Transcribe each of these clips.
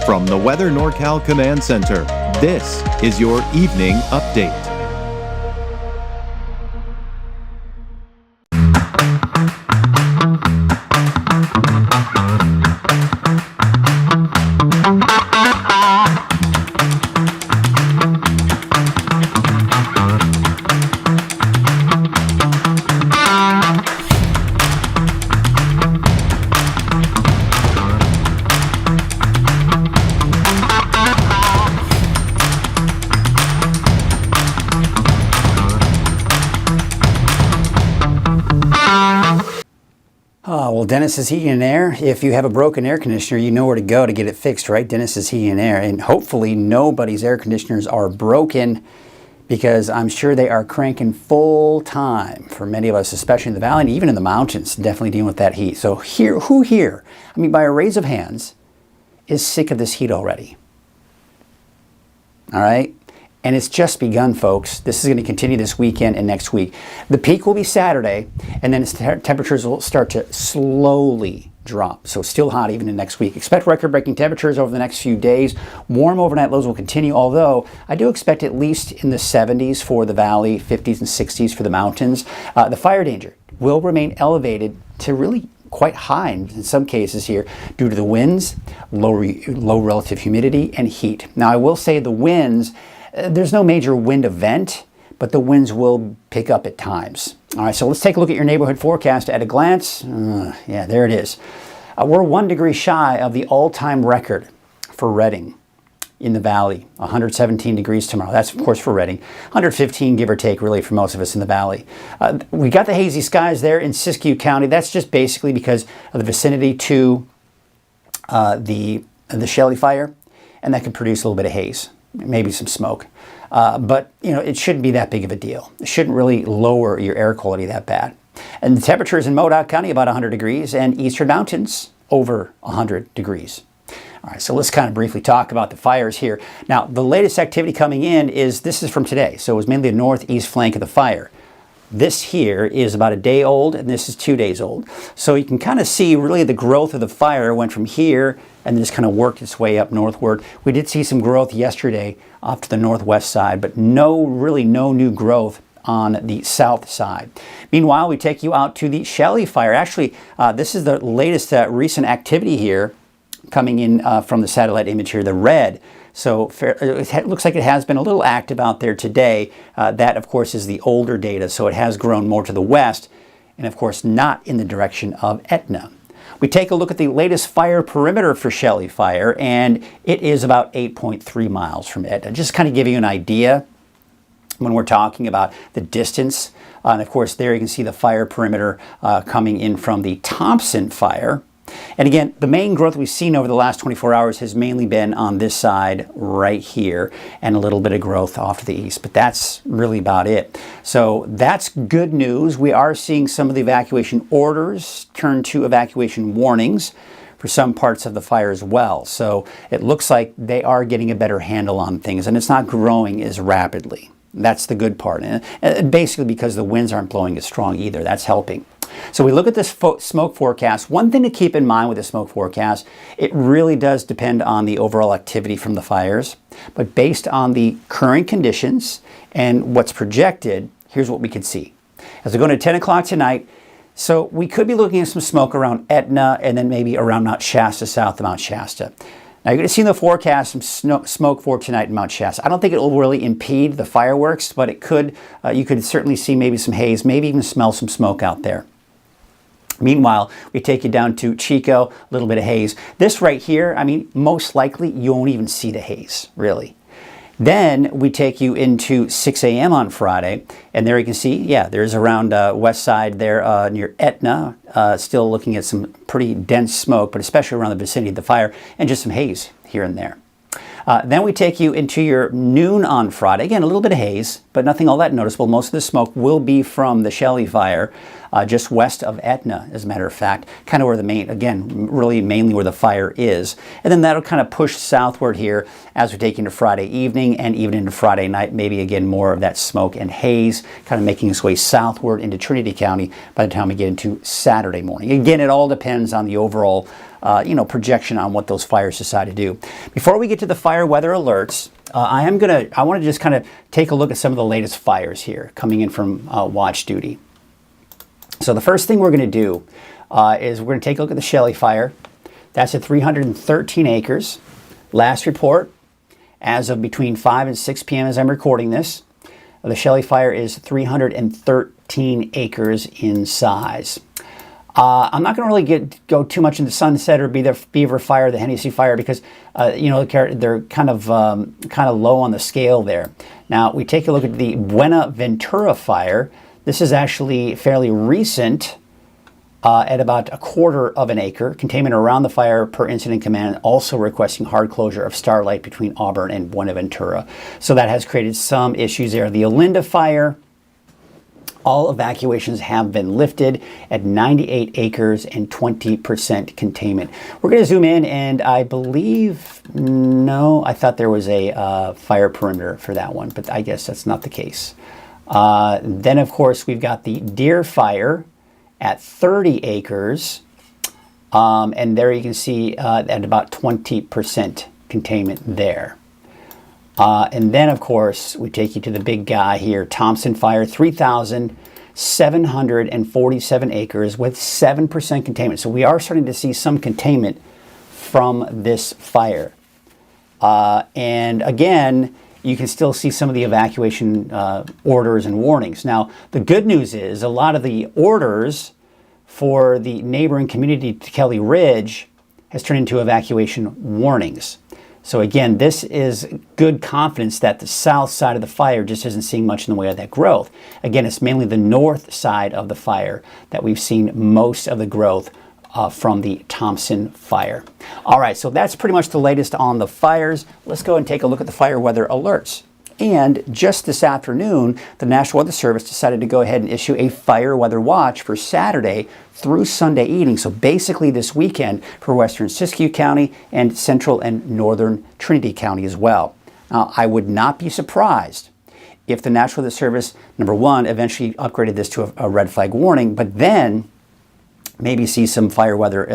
From the Weather NorCal Command Center, this is your evening update. Well, Dennis's Heating and Air, if you have a broken air conditioner, you know where to go to get it fixed, right? Dennis's Heating and Air. And hopefully nobody's air conditioners are broken, because I'm sure they are cranking full time for many of us, especially in the valley and even in the mountains, definitely dealing with that heat. So who here, I mean, by a raise of hands, is sick of this heat already? All right? And it's just begun, folks. This is going to continue this weekend and next week. The peak will be Saturday, and then temperatures will start to slowly drop. So still hot even in next week. Expect record-breaking temperatures over the next few days. Warm overnight lows will continue, although I do expect at least in the 70s for the valley, 50s and 60s for the mountains. The fire danger will remain elevated to really quite high in some cases here due to the winds, low relative humidity, and heat. Now, I will say the winds, there's no major wind event, but the winds will pick up at times. All right, so let's take a look at your neighborhood forecast at a glance. Yeah, there it is. We're 1 degree shy of the all-time record for Redding in the valley, 117 degrees tomorrow. That's, of course, for Redding. 115, give or take, really, for most of us in the valley. We got the hazy skies there in Siskiyou County. That's just basically because of the vicinity to the Shelley fire, and that can produce a little bit of haze, maybe some smoke. But, you know, it shouldn't be that big of a deal. It shouldn't really lower your air quality that bad. And the temperatures in Modoc County, about 100 degrees, and Eastern Mountains, over 100 degrees. All right, so let's kind of briefly talk about the fires here. Now, the latest activity coming in this is from today, so it was mainly the northeast flank of the fire. This here is about a day old, and this is 2 days old. So you can kind of see really the growth of the fire went from here and then just kind of worked its way up northward. We did see some growth yesterday off to the northwest side, but really no new growth on the south side. Meanwhile, we take you out to the Shelley fire. Actually, this is the latest recent activity here coming in from the satellite image here, the red. So it looks like it has been a little active out there today. That, of course, is the older data, so it has grown more to the west and, of course, not in the direction of Etna. We take a look at the latest fire perimeter for Shelley fire, and it is about 8.3 miles from Etna. Just kind of give you an idea when we're talking about the distance. And, of course, there you can see the fire perimeter coming in from the Thompson fire. And again, the main growth we've seen over the last 24 hours has mainly been on this side right here, and a little bit of growth off to the east, but that's really about it. So that's good news. We are seeing some of the evacuation orders turn to evacuation warnings for some parts of the fire as well. So it looks like they are getting a better handle on things, and it's not growing as rapidly. That's the good part. And basically because the winds aren't blowing as strong either. That's helping. So we look at this smoke forecast. One thing to keep in mind with the smoke forecast, it really does depend on the overall activity from the fires. But based on the current conditions and what's projected, here's what we can see. As we go to 10 o'clock tonight, so we could be looking at some smoke around Etna and then maybe around Mount Shasta, south of Mount Shasta. Now, you're going to see in the forecast some smoke for tonight in Mount Shasta. I don't think it will really impede the fireworks, but it could. You could certainly see maybe some haze, maybe even smell some smoke out there. Meanwhile, we take you down to Chico, a little bit of haze. This right here, I mean, most likely you won't even see the haze, really. Then we take you into 6 a.m. on Friday, and there you can see, yeah, there's around west side there near Etna, still looking at some pretty dense smoke, but especially around the vicinity of the fire, and just some haze here and there. Then we take you into your noon on Friday. Again, a little bit of haze, but nothing all that noticeable. Most of the smoke will be from the Shelley fire. just west of Etna, as a matter of fact, kind of where the main, again, really mainly where the fire is. And then that'll kind of push southward here as we take into Friday evening and even into Friday night, maybe again more of that smoke and haze, kind of making its way southward into Trinity County by the time we get into Saturday morning. Again, it all depends on the overall projection on what those fires decide to do. Before we get to the fire weather alerts, I want to just kind of take a look at some of the latest fires here coming in from watch duty. So the first thing we're going to do is we're going to take a look at the Shelley fire. That's at 313 acres. Last report, as of between 5 and 6 p.m. as I'm recording this, the Shelley fire is 313 acres in size. I'm not going to really go too much into Sunset or Beaver Fire, the Hennessy Fire, because they're kind of low on the scale there. Now we take a look at the Buenaventura Fire. This is actually fairly recent, at about 1/4 of an acre. Containment around the fire per incident command, also requesting hard closure of Starlight between Auburn and Buenaventura. So that has created some issues there. The Olinda Fire, all evacuations have been lifted at 98 acres and 20% containment. We're going to zoom in, and I believe, no, I thought there was a fire perimeter for that one, but I guess that's not the case. Then, of course, we've got the Deer Fire at 30 acres, and there you can see at about 20% containment there. And then, of course, we take you to the big guy here, Thompson Fire, 3,747 acres with 7% containment. So we are starting to see some containment from this fire. And again, you can still see some of the evacuation orders and warnings. Now, the good news is a lot of the orders for the neighboring community to Kelly Ridge has turned into evacuation warnings. So again, this is good confidence that the south side of the fire just isn't seeing much in the way of that growth. Again, it's mainly the north side of the fire that we've seen most of the growth from the Thompson Fire. All right, so that's pretty much the latest on the fires. Let's go and take a look at the fire weather alerts. And just this afternoon, the National Weather Service decided to go ahead and issue a fire weather watch for Saturday through Sunday evening. So basically this weekend for western Siskiyou County and central and northern Trinity County as well. Now, I would not be surprised if the National Weather Service, number one, eventually upgraded this to a red flag warning, but then maybe see some fire weather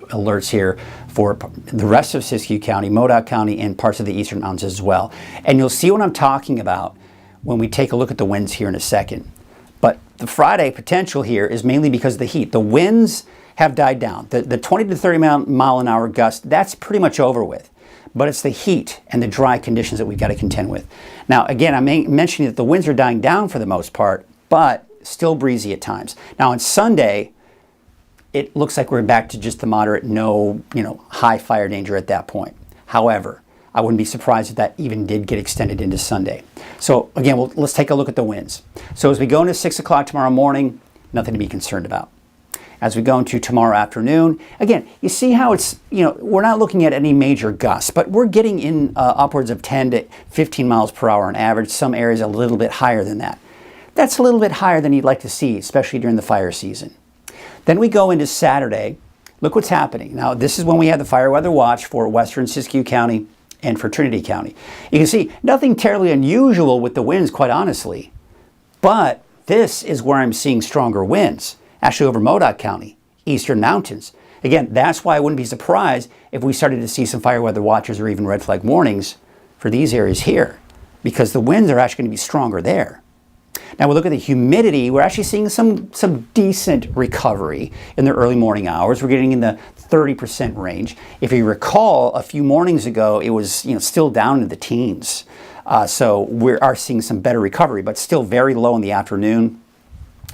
alerts here for the rest of Siskiyou County, Modoc County, and parts of the eastern mountains as well. And you'll see what I'm talking about when we take a look at the winds here in a second. But the Friday potential here is mainly because of the heat. The winds have died down. The 20 to 30 mile an hour gust, that's pretty much over with. But it's the heat and the dry conditions that we've got to contend with. Now, again, I'm mentioning that the winds are dying down for the most part, but still breezy at times. Now, on Sunday, it looks like we're back to just the moderate, high fire danger at that point. However, I wouldn't be surprised if that even did get extended into Sunday. So again, let's take a look at the winds. So as we go into 6 o'clock tomorrow morning, nothing to be concerned about. As we go into tomorrow afternoon, again, you see how it's, we're not looking at any major gusts, but we're getting in upwards of 10 to 15 miles per hour on average. Some areas a little bit higher than that. That's a little bit higher than you'd like to see, especially during the fire season. Then we go into Saturday. Look what's happening. Now, this is when we have the fire weather watch for western Siskiyou County and for Trinity County. You can see nothing terribly unusual with the winds, quite honestly. But this is where I'm seeing stronger winds, actually over Modoc County, eastern mountains. Again, that's why I wouldn't be surprised if we started to see some fire weather watches or even red flag warnings for these areas here, because the winds are actually going to be stronger there. Now we look at the humidity, we're actually seeing some decent recovery in the early morning hours. We're getting in the 30% range. If you recall, a few mornings ago, it was still down in the teens. So we are seeing some better recovery, but still very low in the afternoon,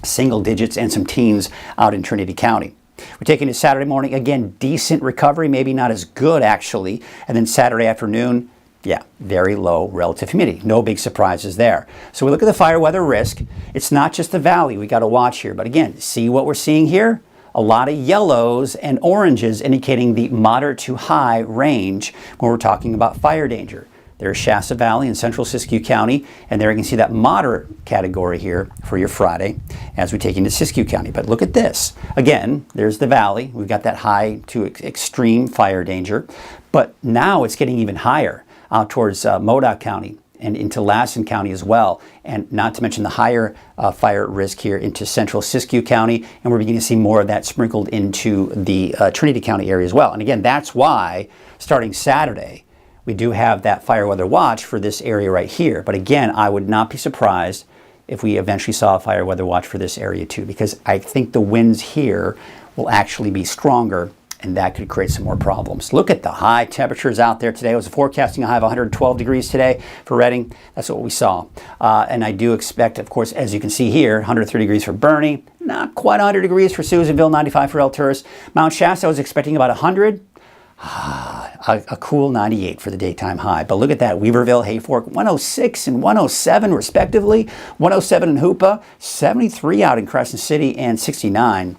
single digits and some teens out in Trinity County. We're taking it Saturday morning, again, decent recovery, maybe not as good actually. And then Saturday afternoon, yeah, very low relative humidity. No big surprises there. So we look at the fire weather risk. It's not just the valley we got to watch here, but again, see what we're seeing here? A lot of yellows and oranges indicating the moderate to high range when we're talking about fire danger. There's Shasta Valley in central Siskiyou County, and there you can see that moderate category here for your Friday as we take into Siskiyou County. But look at this. Again, there's the valley. We've got that high to extreme fire danger, but now it's getting even higher out towards Modoc County and into Lassen County as well, and not to mention the higher fire risk here into central Siskiyou County, and we're beginning to see more of that sprinkled into the Trinity County area as well. And again, that's why starting Saturday, we do have that fire weather watch for this area right here. But again, I would not be surprised if we eventually saw a fire weather watch for this area too, because I think the winds here will actually be stronger, and that could create some more problems. Look at the high temperatures out there today. I was forecasting a high of 112 degrees today for Redding. That's what we saw. And I do expect, of course, as you can see here, 103 degrees for Bernie, not quite 100 degrees for Susanville, 95 for El Tourist. Mount Shasta, I was expecting about 100. A cool 98 for the daytime high. But look at that, Weaverville, Hayfork, 106 and 107 respectively. 107 in Hoopa, 73 out in Crescent City, and 69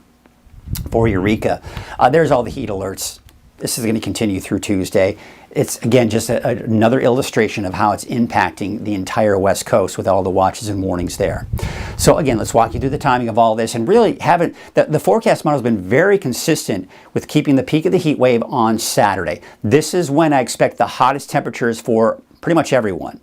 for Eureka. There's all the heat alerts. This is going to continue through Tuesday. It's, again, just another illustration of how it's impacting the entire West Coast with all the watches and warnings there. So again, let's walk you through the timing of all this, and really the forecast model has been very consistent with keeping the peak of the heat wave on Saturday. This is when I expect the hottest temperatures for pretty much everyone.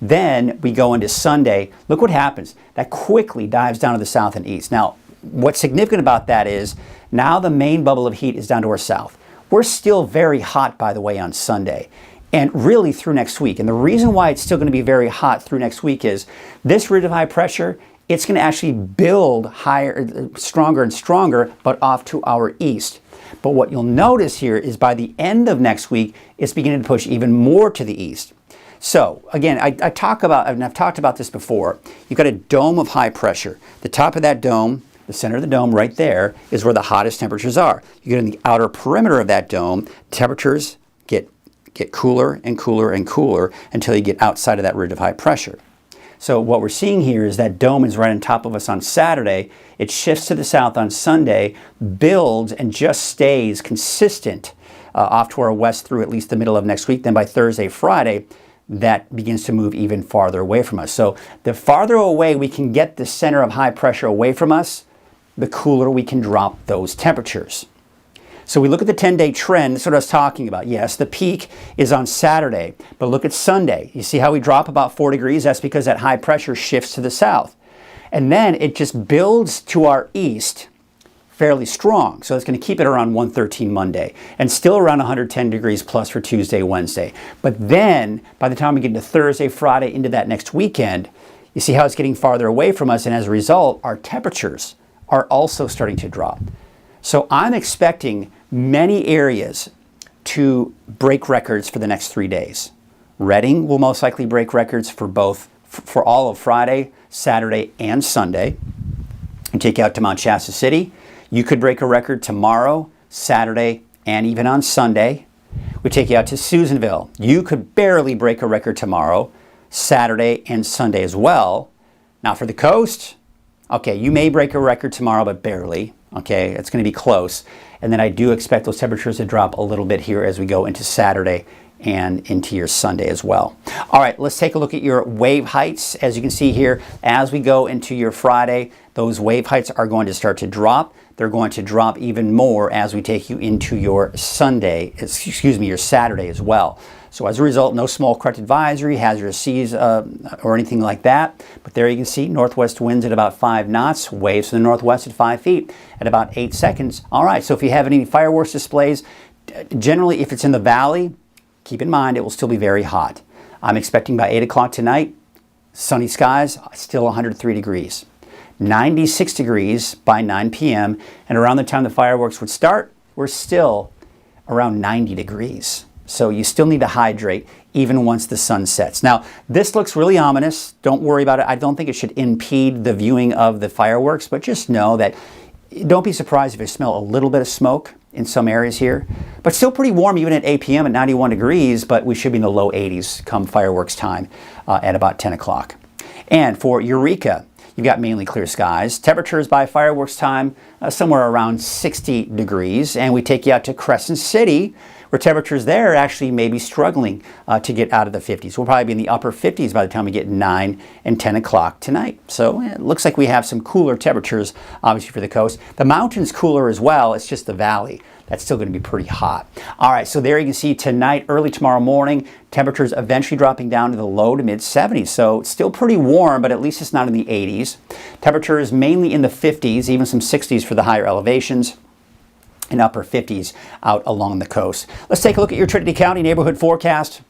Then we go into Sunday. Look what happens. That quickly dives down to the south and east. Now, what's significant about that is now the main bubble of heat is down to our south. We're still very hot, by the way, on Sunday, and really through next week. And the reason why it's still going to be very hot through next week is this ridge of high pressure, it's going to actually build higher, stronger and stronger, but off to our east. But what you'll notice here is by the end of next week, it's beginning to push even more to the east. So again, I've talked about this before. You've got a dome of high pressure. The top of that dome, the center of the dome right there, is where the hottest temperatures are. You get in the outer perimeter of that dome, temperatures get cooler and cooler and cooler until you get outside of that ridge of high pressure. So what we're seeing here is that dome is right on top of us on Saturday. It shifts to the south on Sunday, builds and just stays consistent off to our west through at least the middle of next week. Then by Thursday, Friday, that begins to move even farther away from us. So the farther away we can get the center of high pressure away from us, the cooler we can drop those temperatures. So we look at the 10-day trend. That's what I was talking about. Yes, the peak is on Saturday, but look at Sunday. You see how we drop about 4 degrees? That's because that high pressure shifts to the south. And then it just builds to our east fairly strong. So it's going to keep it around 113 Monday and still around 110 degrees plus for Tuesday, Wednesday. But then by the time we get into Thursday, Friday, into that next weekend, you see how it's getting farther away from us, and as a result, our temperatures are also starting to drop. So I'm expecting many areas to break records for the next 3 days. Redding will most likely break records for all of Friday, Saturday, and Sunday. And take you out to Mount Shasta City. You could break a record tomorrow, Saturday, and even on Sunday. We take you out to Susanville. You could barely break a record tomorrow, Saturday, and Sunday as well. Now for the coast, okay, you may break a record tomorrow, but barely. Okay, it's going to be close. And then I do expect those temperatures to drop a little bit here as we go into Saturday and into your Sunday as well. All right, let's take a look at your wave heights. As you can see here, as we go into your Friday, those wave heights are going to start to drop. They're going to drop even more as we take you into your your Saturday as well. So as a result, no small current advisory, hazardous seas, or anything like that. But there you can see northwest winds at about 5 knots, waves from the northwest at 5 feet at about 8 seconds. All right, so if you have any fireworks displays, generally if it's in the valley, keep in mind it will still be very hot. I'm expecting by 8 o'clock tonight, sunny skies, still 103 degrees. 96 degrees by 9 p.m. And around the time the fireworks would start, we're still around 90 degrees. So you still need to hydrate even once the sun sets. Now, this looks really ominous. Don't worry about it. I don't think it should impede the viewing of the fireworks, but just know that don't be surprised if you smell a little bit of smoke in some areas here. But still pretty warm even at 8 p.m. at 91 degrees, but we should be in the low 80s come fireworks time at about 10 o'clock. And for Eureka, you've got mainly clear skies. Temperatures by fireworks time somewhere around 60 degrees. And we take you out to Crescent City, where temperatures there actually may be struggling to get out of the 50s. We'll probably be in the upper 50s by the time we get 9 and 10 o'clock tonight. So it looks like we have some cooler temperatures, obviously, for the coast. The mountain's cooler as well. It's just the valley that's still going to be pretty hot. All right, so there you can see tonight, early tomorrow morning, temperatures eventually dropping down to the low to mid 70s. So it's still pretty warm, but at least it's not in the 80s. Temperatures mainly in the 50s, even some 60s for the higher elevations, and upper 50s out along the coast. Let's take a look at your Trinity County neighborhood forecast.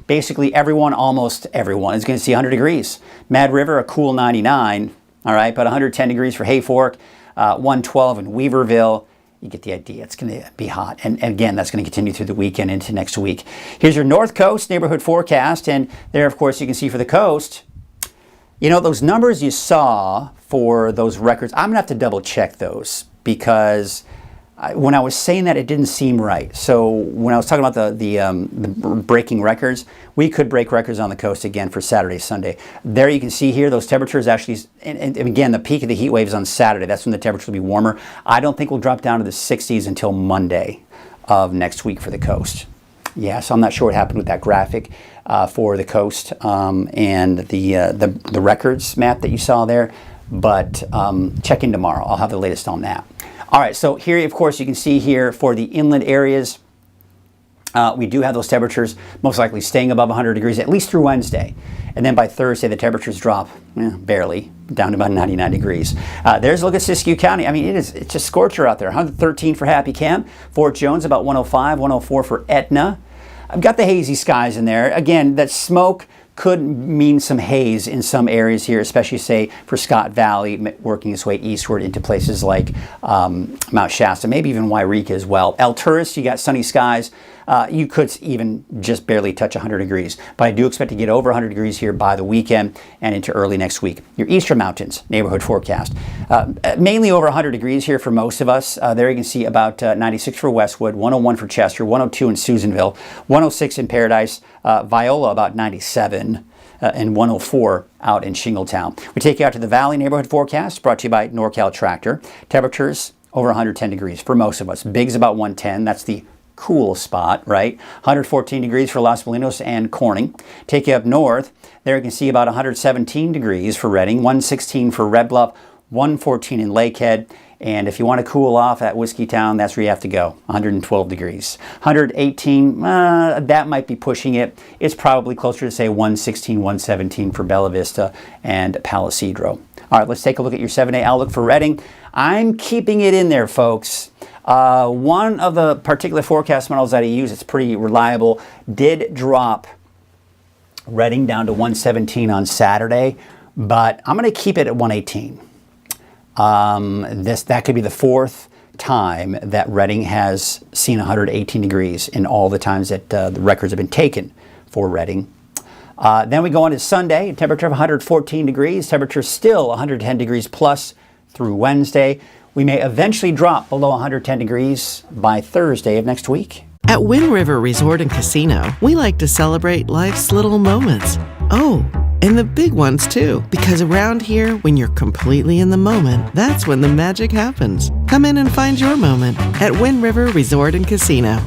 Basically everyone, almost everyone, is going to see 100 degrees. Mad River, a cool 99, all right, but 110 degrees for Hayfork, 112 in Weaverville. You get the idea. It's going to be hot. And again, that's going to continue through the weekend into next week. Here's your North Coast neighborhood forecast. And there, of course, you can see for the coast, you know, those numbers you saw for those records, I'm going to have to double check those because when I was saying that, it didn't seem right. So when I was talking about the breaking records, we could break records on the coast again for Saturday, Sunday. There you can see here those temperatures actually, and again, the peak of the heat waves on Saturday. That's when the temperature will be warmer. I don't think we'll drop down to the 60s until Monday of next week for the coast. Yeah, so I'm not sure what happened with that graphic for the coast and the records map that you saw there, but check in tomorrow. I'll have the latest on that. All right, so here, of course, you can see here for the inland areas, we do have those temperatures most likely staying above 100 degrees, at least through Wednesday. And then by Thursday, the temperatures drop barely down to about 99 degrees. There's a look at Siskiyou County. I mean, it's just scorcher out there. 113 for Happy Camp. Fort Jones, about 105, 104 for Etna. I've got the hazy skies in there. Again, that smoke could mean some haze in some areas here, especially, say, for Scott Valley, working its way eastward into places like Mount Shasta, maybe even Wairika as well. El Tourist, you got sunny skies. You could even just barely touch 100 degrees. But I do expect to get over 100 degrees here by the weekend and into early next week. Your Eastern Mountains neighborhood forecast. Mainly over 100 degrees here for most of us. There you can see about 96 for Westwood, 101 for Chester, 102 in Susanville, 106 in Paradise, Viola about 97, and 104 out in Shingletown. We take you out to the Valley neighborhood forecast, brought to you by NorCal Tractor. Temperatures over 110 degrees for most of us. Big's about 110. That's the cool spot, right? 114 degrees for Los Molinos and Corning. Take you up north. There you can see about 117 degrees for Redding, 116 for Red Bluff, 114 in Lakehead. And if you want to cool off at Whiskey Town, that's where you have to go, 112 degrees. 118, that might be pushing it. It's probably closer to, say, 116, 117 for Bella Vista and Palisadro. All right, let's take a look at your 7-day outlook for Redding. I'm keeping it in there, folks. One of the particular forecast models that I use, it's pretty reliable, did drop Redding down to 117 on Saturday, but I'm going to keep it at 118. That could be the fourth time that Redding has seen 118 degrees in all the times that the records have been taken for Redding. Then we go on to Sunday, temperature of 114 degrees, temperature still 110 degrees plus through Wednesday. We may eventually drop below 110 degrees by Thursday of next week. At Wind River Resort and Casino, we like to celebrate life's little moments. Oh, and the big ones too, because around here, when you're completely in the moment, that's when the magic happens. Come in and find your moment at Wind River Resort and Casino.